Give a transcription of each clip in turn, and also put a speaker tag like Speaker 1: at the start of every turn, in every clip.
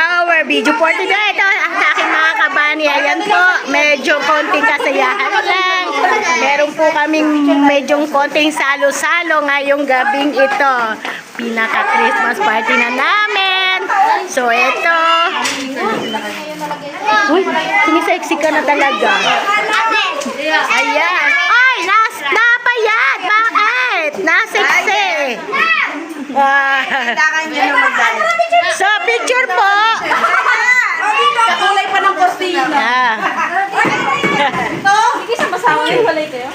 Speaker 1: Our video for today. Ito ang aking mga kabani. Ayan po, medyo konting kasayahan lang. Meron po kaming medyo konting salo-salo ngayong gabing ito. Pinaka-Christmas party na namin. So ito. Uy, sinisexy ka na talaga. Ayan. Ay, napayat. Bakit? Nasexy. So, picture po.
Speaker 2: Kakulay pa ng kostina. Ito, hindi sa masawa yung walay kayo.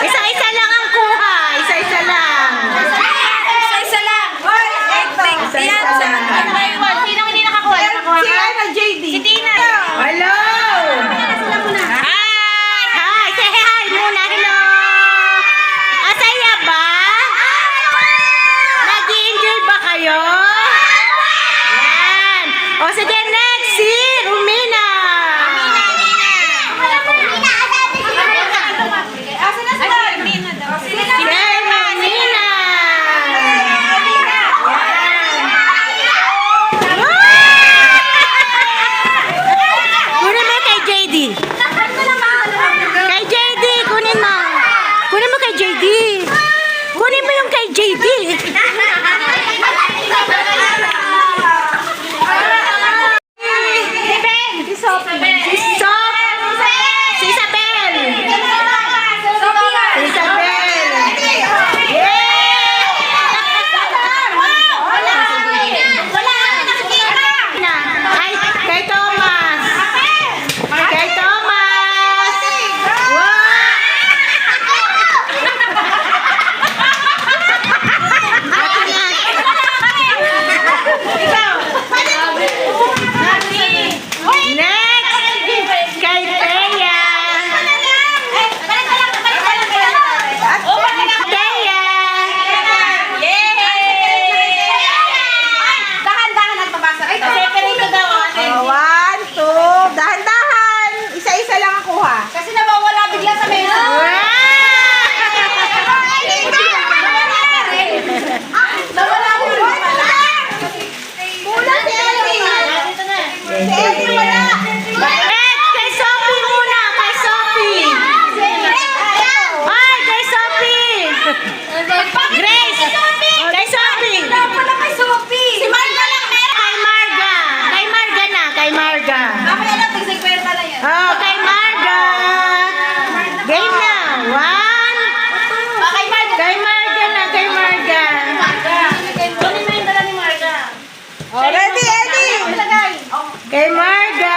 Speaker 1: Isa-isa lang ang kuha. Isa-isa lang.
Speaker 2: Isa lang. Sino hindi nakakuha? Si Ana JD. Si Tina.
Speaker 1: Hello. Hi. Say hi muna. Hello. Asaya ba? Nag-i-enjoy ba kayo? Yan. O sige, next. Si Rumina. Kunin mo yung kay JD. Si Isabel. Si Isabel. Ay, kay Thomas. Kay Thomas.
Speaker 2: Kasi nawawala bigla sa mesa. Nawala mo rin pala. Kulang si Ellie. Si Ellie wala.
Speaker 1: Kay Sophie muna, kay Sophie. Ay, kay Sophie. Grace. Kay Sophie.
Speaker 2: Wala kay Sophie. Si Marga lang meron.
Speaker 1: Kay Marga. Kay Marga na, kay Marga.
Speaker 2: Mamaya lang, tig-50 lang yan.
Speaker 1: Oh, kay Marga. Game na. One.
Speaker 2: Kay Marga.
Speaker 1: Kay Marga na, kay Marga.
Speaker 2: Kunin mo yung dala ni Marga.
Speaker 1: Oh, ready, Eddie. Kay Marga.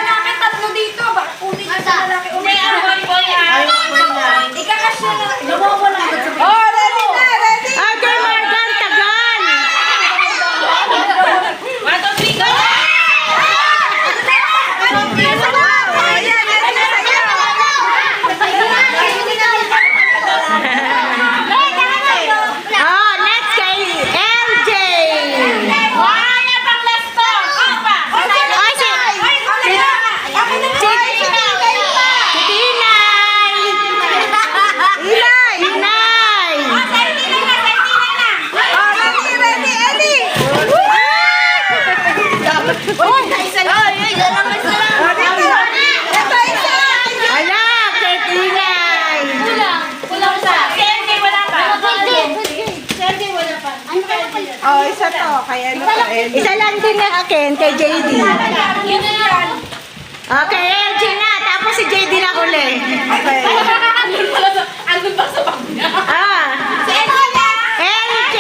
Speaker 2: Lalaki tatlo dito. Baka kunin niyo sa lalaki. Hindi, ikakasya na. Nawawala.
Speaker 1: Oh, ready na, ready. Ah, kay Marga, ang tagal.
Speaker 2: 1, 2, 3, go!
Speaker 1: Oh, next kay LJ.
Speaker 2: Wala pang last to.
Speaker 1: Ay, si Tinay. Inay. Ala, kay Tinay.
Speaker 2: Oh, isa to. Kaya ano to?
Speaker 1: Isa lang din na akin, kay JD. Okay, LJ na. Tapos si JD na uli.
Speaker 2: Andun ba sa bag niya?
Speaker 1: Ah, LJ.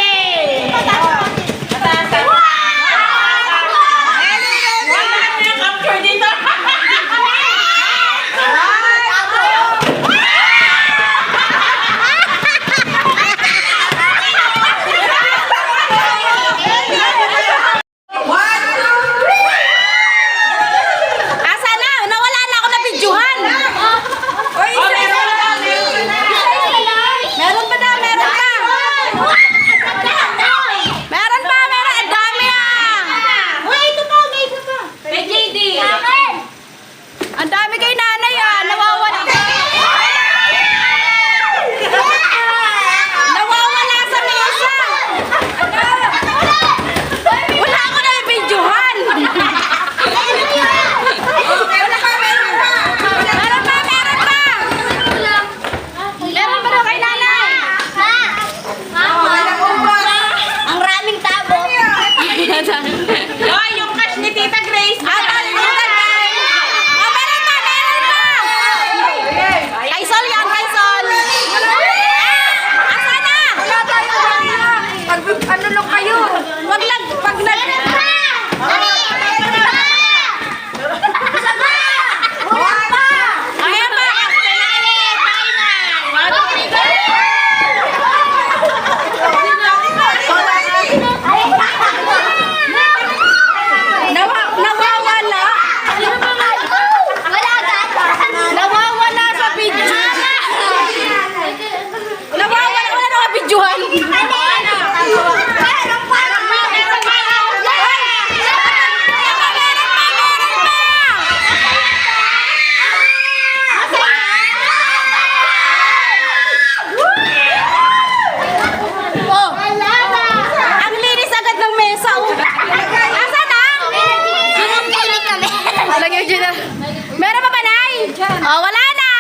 Speaker 1: Oh, wala na!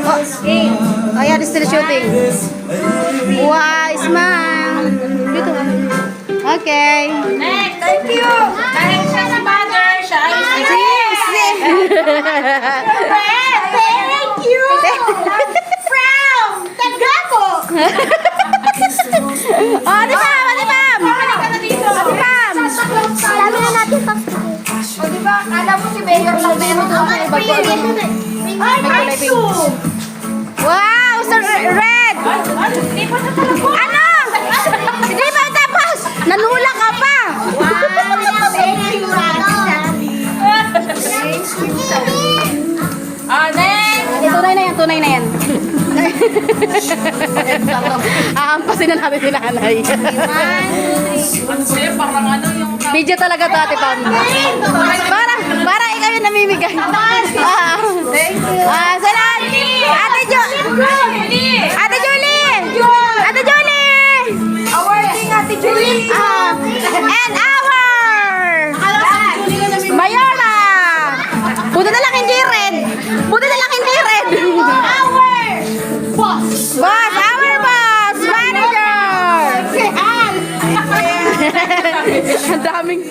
Speaker 1: Oh, ayan, still shooting. Wise man. Dito. Okay.
Speaker 2: Next, thank you. Dahil siya si mother, siya ay si
Speaker 1: Thank you.
Speaker 2: From Tagapo.
Speaker 1: Oh, di ba? Di ba?
Speaker 2: Balik ka na dito.
Speaker 1: Ma'am.
Speaker 2: Dami na natin pa. O diba, kala mo si Mayor lang meron doon sa iba ko. Ay, Marsu!
Speaker 1: Wow, so red.
Speaker 2: Hindi pa sa talaga.
Speaker 1: Ano? Hindi ba tapos? Nanula ka pa.
Speaker 2: Ah, next!
Speaker 1: Tunay na yan. Ahampasin na natin si nanay.
Speaker 2: Parang ano yung...
Speaker 1: Video talaga to, Ate Pam. Parang ikaw yung namimigay.
Speaker 2: Thank you.
Speaker 1: Salat! Ate Julie! Ate Julie! Ate Julie!
Speaker 2: Awarding Ate Julie!
Speaker 1: And our Mayora! Buti na lang hindi red! Buti na lang hindi red!
Speaker 2: Boss!
Speaker 1: Our boss! Manager!
Speaker 2: Si Al!
Speaker 1: Ang daming